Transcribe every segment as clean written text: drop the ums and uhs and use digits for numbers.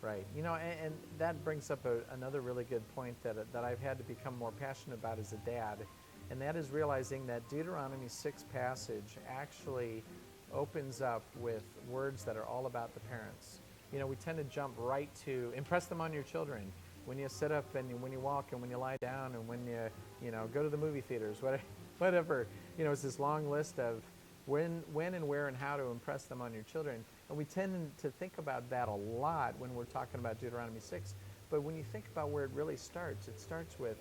Right. And that brings up another really good point that I've had to become more passionate about as a dad, and that is realizing that Deuteronomy 6 passage actually opens up with words that are all about the parents. We tend to jump right to impress them on your children when you sit up and when you walk and when you lie down and when you go to the movie theaters, whatever. It's this long list of when and where and how to impress them on your children. And we tend to think about that a lot when we're talking about Deuteronomy 6. But when you think about where it really starts, it starts with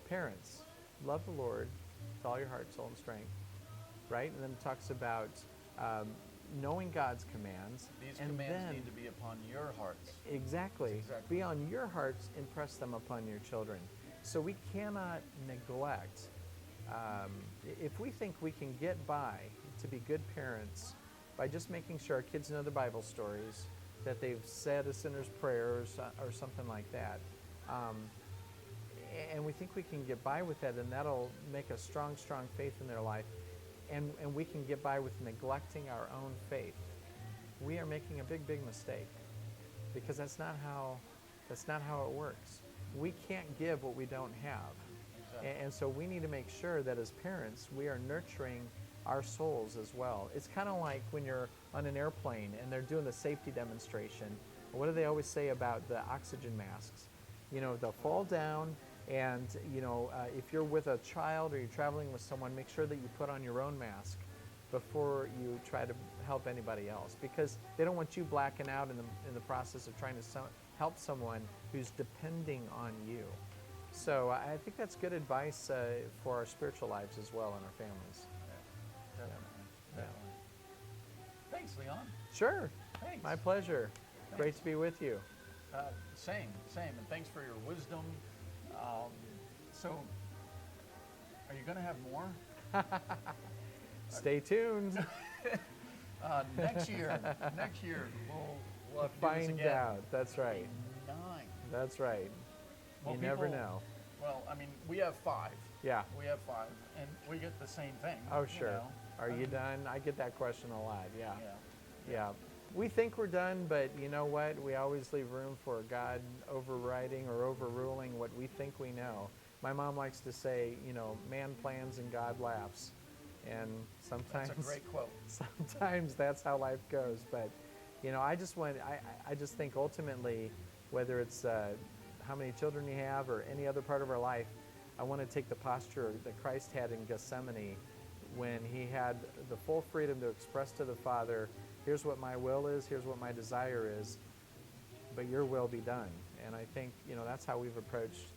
parents. Love the Lord with all your heart, soul, and strength. Right? And then it talks about knowing God's commands. These and commands then, need to be upon your hearts. Exactly. Be on your hearts, impress them upon your children. So we cannot neglect. If we think we can get by to be good parents by just making sure our kids know the Bible stories, that they've said a sinner's prayer or something like that, and we think we can get by with that, and that'll make a strong faith in their life, and we can get by with neglecting our own faith, we are making a big mistake, because that's not how it works. We can't give what we don't have. Exactly. And so we need to make sure that as parents, we are nurturing our souls as well. It's kind of like when you're on an airplane and they're doing the safety demonstration. What do they always say about the oxygen masks? They'll fall down, and if you're with a child or you're traveling with someone, make sure that you put on your own mask before you try to help anybody else, because they don't want you blacking out in the process of trying to help someone who's depending on you. So I think that's good advice for our spiritual lives as well and our families. Yeah, definitely. Thanks, Leon. Sure. Thanks. My pleasure. Thanks. Great to be with you. Same, and thanks for your wisdom. So, are you going to have more? Stay tuned. Next year, we'll have to do this Find again. out. That's right. 9. That's right. Well, you never know. Well, we have 5. Yeah. We have 5, and we get the same thing. Oh, sure. Are you done? I get that question a lot. Yeah. Yeah. We think we're done, but you know what? We always leave room for God overriding or overruling what we think we know. My mom likes to say, man plans and God laughs. And sometimes That's a great quote. Sometimes that's how life goes. But, I just think ultimately, whether it's how many children you have or any other part of our life, I want to take the posture that Christ had in Gethsemane when he had the full freedom to express to the Father, here's what my will is, here's what my desire is, but your will be done. And I think, that's how we've approached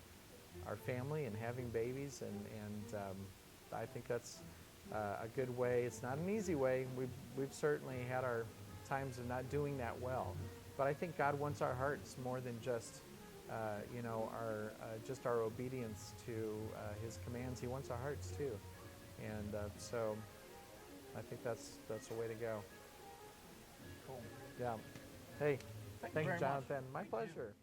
our family and having babies, and I think that's a good way. It's not an easy way. We've certainly had our times of not doing that well, but I think God wants our hearts more than just our obedience to his commands. He wants our hearts too, and so I think that's the way to go. Cool. Yeah. Hey, Thank you thank you, very Jonathan. much. My Thank you. pleasure.